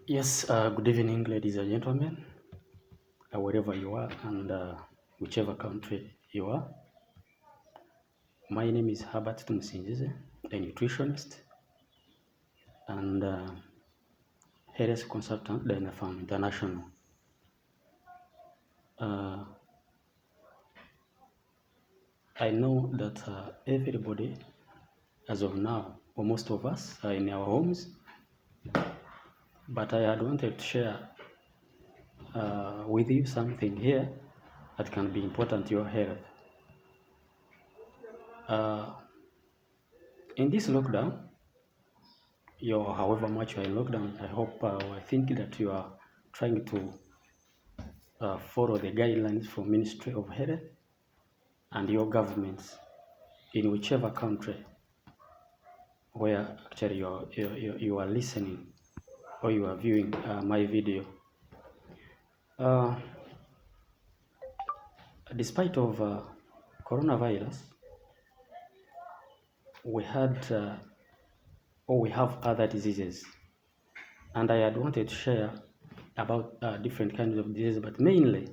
Yes, good evening, ladies and gentlemen, wherever you are and whichever country you are. My name is Herbzgt, a nutritionist and health consultant at Dynafarm International. Uh, I know that everybody, as of now, or most of us, are in our homes, but I had wanted to share with you something here that can be important to your health. In this lockdown, however much you are in lockdown, I think that you are trying to follow the guidelines from Ministry of Health and your governments in whichever country where actually you are listening or you are viewing my video. Despite of coronavirus, we had or we have other diseases, and I had wanted to share about different kinds of diseases, but mainly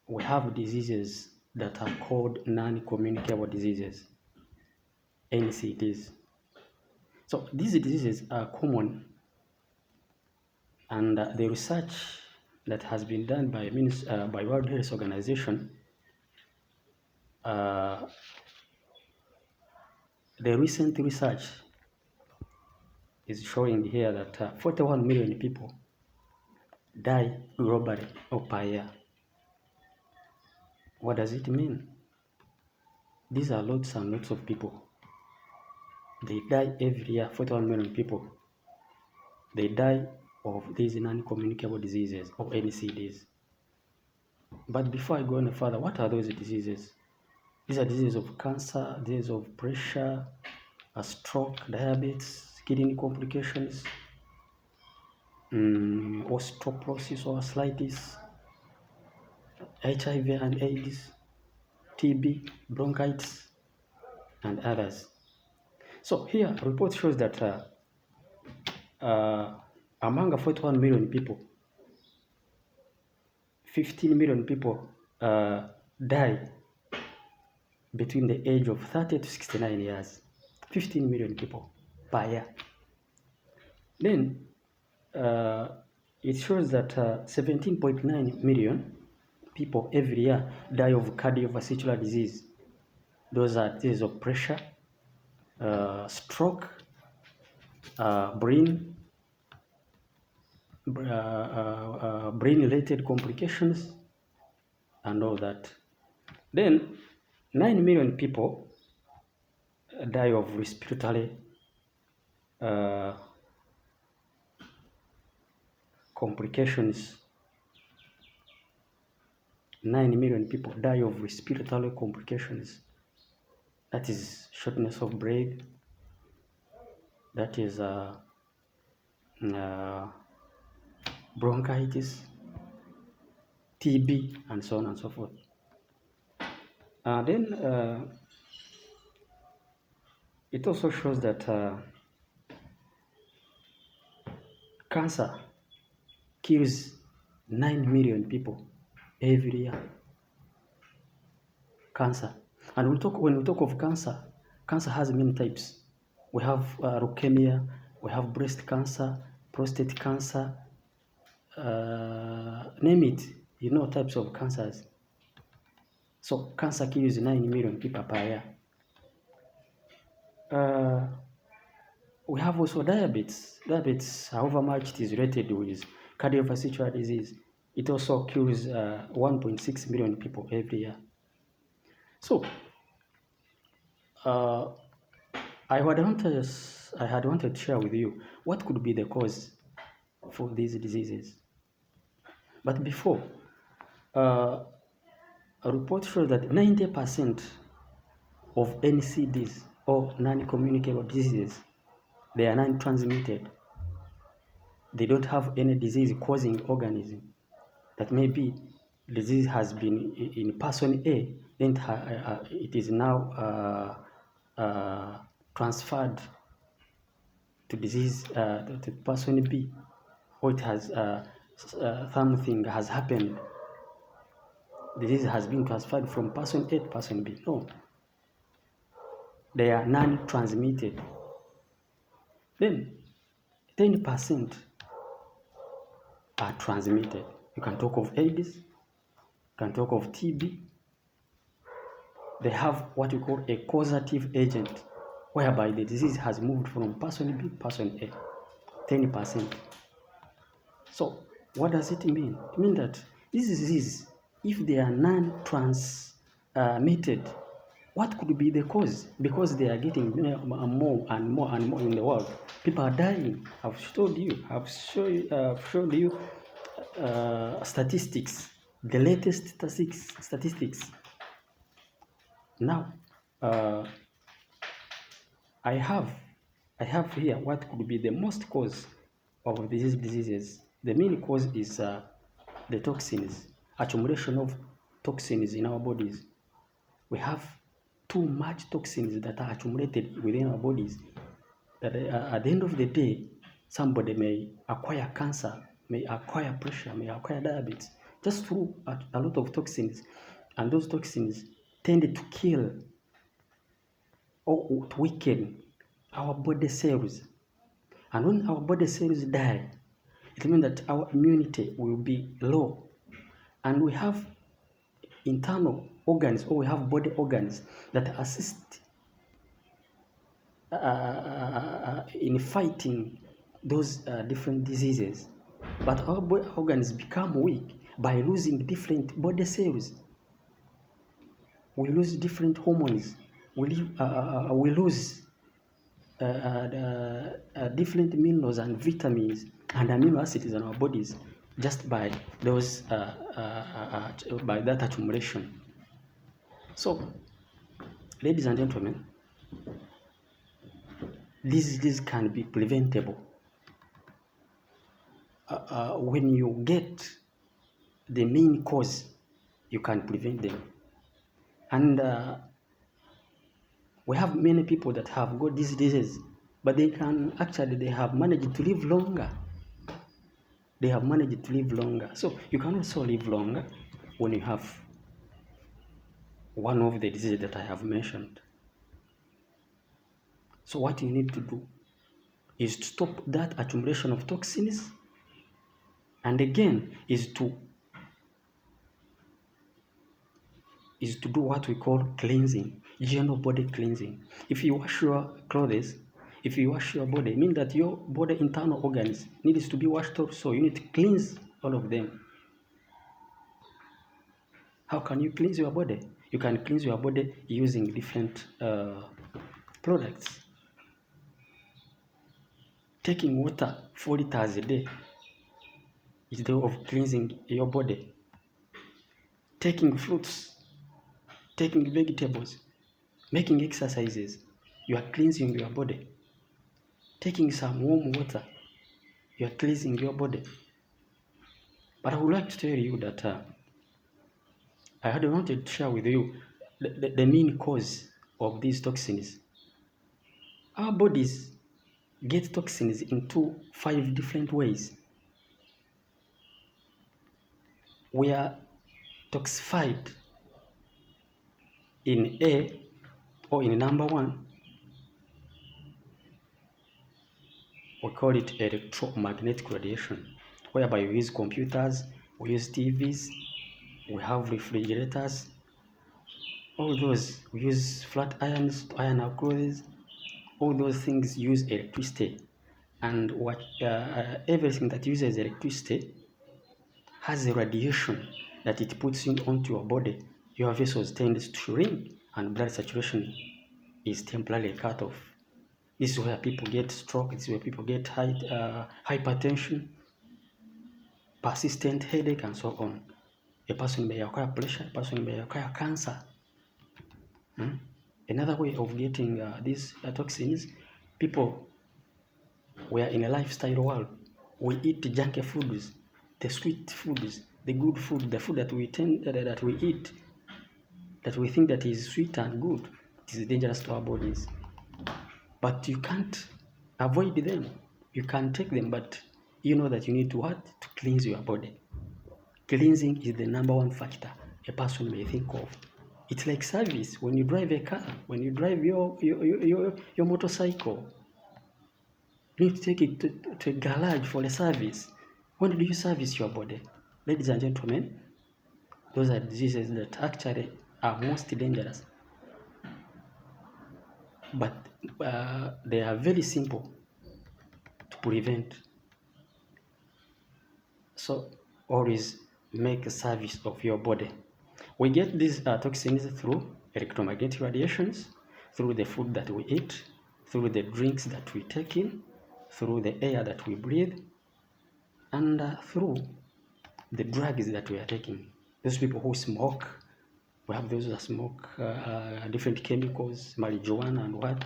we have diseases that are called non-communicable diseases, NCDs. So these diseases are common, and the research that has been done by World Health Organization, the recent research is showing here that 41 million people die globally or per year. What does it mean? These are lots and lots of people. They die every year, 41 million people. They die of these non-communicable diseases or NCDs. But before I go any further, what are those diseases? These are diseases of cancer, diseases of pressure, a stroke, diabetes, kidney complications, osteoporosis or arthritis, HIV and AIDS, TB, bronchitis, and others. So here, a report shows that among 41 million people, 15 million people die between the age of 30 to 69 years. 15 million people per year. Then it shows that 17.9 million people every year die of cardiovascular disease. Those are diseases of pressure, stroke, brain-related complications, and all that. Then 9 million people die of respiratory complications. 9 million people die of respiratory complications. That is shortness of breath. That is bronchitis, TB, and so on and so forth. Then it also shows that cancer kills 9 million people every year. Cancer. And when we talk of cancer, cancer has many types. We have leukemia, we have breast cancer, prostate cancer, name it, types of cancers. So cancer kills 9 million people per year. We have also diabetes. Diabetes, however much it is related with cardiovascular disease, it also kills 1.6 million people every year. So I had wanted to share with you what could be the cause for these diseases. But before, a report shows that 90% of NCDs or non-communicable diseases, they are non-transmitted. They don't have any disease-causing organism. That maybe disease has been in person A, then it is now transferred to disease to person B, or it has something has happened, disease has been transferred from person A to person B. No, they are non-transmitted. Then 10% are transmitted. You can talk of AIDS, you can talk of TB. They have what we call a causative agent, whereby the disease has moved from person B to person A. 10%. So what does it mean? It means that this disease, if they are non-transmitted, what could be the cause? Because they are getting more and more and more in the world. People are dying. I've showed you. I've showed you statistics, the latest statistics. Now, I have here what could be the most cause of these diseases. The main cause is the toxins, accumulation of toxins in our bodies. We have too much toxins that are accumulated within our bodies that at the end of the day, somebody may acquire cancer, may acquire pressure, may acquire diabetes, just through a lot of toxins. And those toxins tend to kill or to weaken our body cells. And when our body cells die, it means that our immunity will be low. And we have internal organs, or we have body organs that assist in fighting those different diseases. But our body organs become weak by losing different body cells. We lose different hormones. We lose different minerals and vitamins and amino acids in our bodies just by those by that accumulation. So, ladies and gentlemen, this can be preventable when you get the main cause. You can prevent them, and we have many people that have got these diseases, but they have managed to live longer. They have managed to live longer. So you can also live longer when you have one of the diseases that I have mentioned. So what you need to do is to stop that accumulation of toxins, and again is to do what we call cleansing, general body cleansing. If you wash your clothes, if you wash your body, it means that your body internal organs needs to be washed off, so you need to cleanse all of them. How can you cleanse your body? You can cleanse your body using different products. Taking water 4 liters a day is the way of cleansing your body. Taking fruits, taking vegetables, making exercises, you are cleansing your body. Taking some warm water, you are cleansing your body. But I would like to tell you that I had wanted to share with you the main cause of these toxins. Our bodies get toxins into 5 different ways. We are toxified in A, or in number 1, we call it electromagnetic radiation, whereby we use computers, we use TVs, we have refrigerators, all those, we use flat irons to iron our clothes. All those things use electricity, and everything that uses electricity has a radiation that it puts in onto your body. Your vessels tend to shrink, and blood saturation is temporarily cut off. This is where people get stroke. This is where people get hypertension, persistent headache, and so on. A person may acquire pressure. A person may acquire cancer. Another way of getting these toxins, people, we are in a lifestyle world. We eat junk foods, the sweet foods, the good food, the food that we eat, that we think that is sweet and good. It is dangerous to our bodies. But you can't Avoid them. You can take them, but you know that you need to what? To cleanse your body. Cleansing is the number one factor a person may think of. It's like service. When you drive a car, when you drive your motorcycle, you need to take it to a garage for a service. When do you service your body? Ladies and gentlemen, those are diseases that actually are most dangerous. But they are very simple to prevent. So always make a service of your body. We get these toxins through electromagnetic radiations, through the food that we eat, through the drinks that we take in, through the air that we breathe, and through the drugs that we are taking. Those people who smoke, we have those that smoke different chemicals, marijuana and what.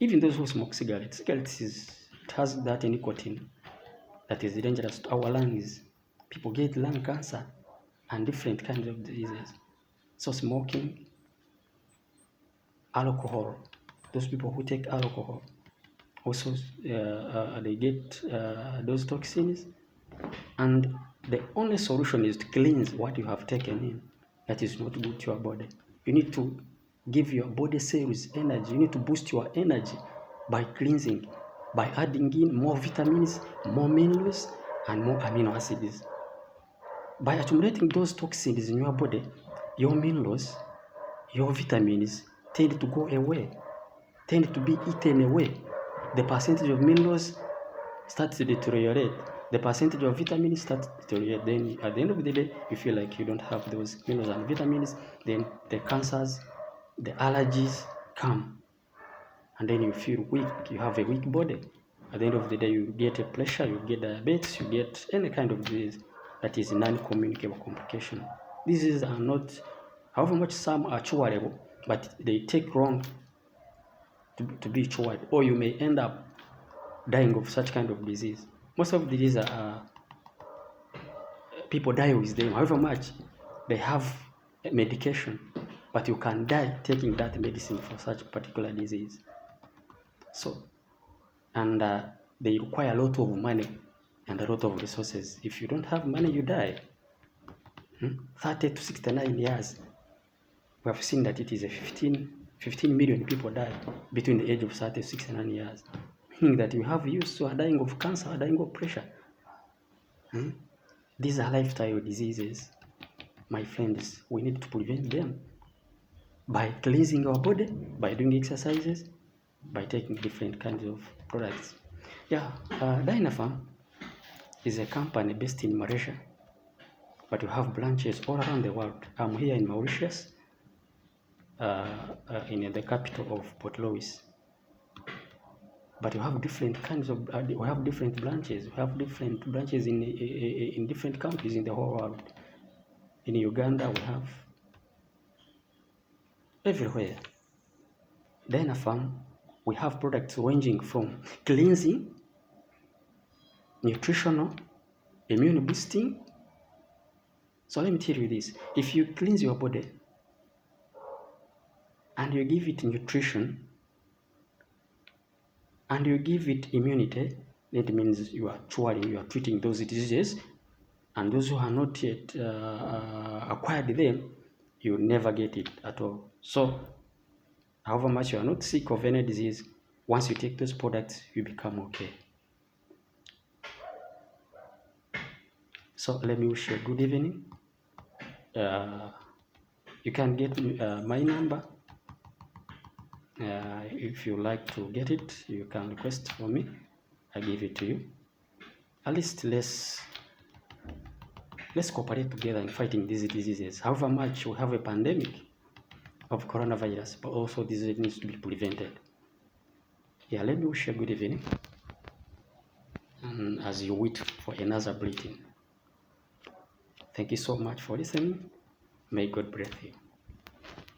Even those who smoke cigarettes, it has that nicotine that is dangerous to our lungs. People get lung cancer and different kinds of diseases. So smoking, alcohol, those people who take alcohol, also they get those toxins. And the only solution is to cleanse what you have taken in that is not good to your body. You need to give your body cells energy. You need to boost your energy by cleansing, by adding in more vitamins, more minerals, and more amino acids. By accumulating those toxins in your body, your minerals, your vitamins tend to go away, tend to be eaten away. The percentage of minerals starts to deteriorate. The percentage of vitamins starts to deteriorate. Then at the end of the day, you feel like you don't have those minerals and vitamins. Then the cancers, the allergies come. And then you feel weak. You have a weak body. At the end of the day, you get a pressure, you get diabetes, you get any kind of disease that is non-communicable complication. Diseases are not, however much some are curable, but they take long to be cured, or you may end up dying of such kind of disease. Most of these are people die with them, however much they have medication, but you can die taking that medicine for such particular disease. So, and they require a lot of money and a lot of resources. If you don't have money, you die. 30 to 69 years. We have seen that it is a 15 million people die between the age of 30 to 69 years. Meaning that you have youths who are dying of cancer, dying of pressure. These are lifestyle diseases. My friends, we need to prevent them by cleansing our body, by doing exercises, by taking different kinds of products. Dynapharm is a company based in Malaysia, but we have branches all around the world. I'm here in Mauritius, in the capital of Port Louis. But we have different kinds of, we have different branches. We have different branches in different countries in the whole world. In Uganda, we have everywhere. Dynapharm, we have products ranging from cleansing, nutritional, immune boosting. So let me tell you this. If you cleanse your body and you give it nutrition and you give it immunity, that means you are curing, you are treating those diseases, and those who are not yet acquired them, you never get it at all. So however much you are not sick of any disease, once you take those products, you become okay. So let me wish you a good evening. You can get my number. If you like to get it, you can request for me. I give it to you. At least let's cooperate together in fighting these diseases. However much we have a pandemic of coronavirus, but also this needs to be prevented. Let me wish you a good evening. And as you wait for another briefing. Thank you so much for listening. May God bless you.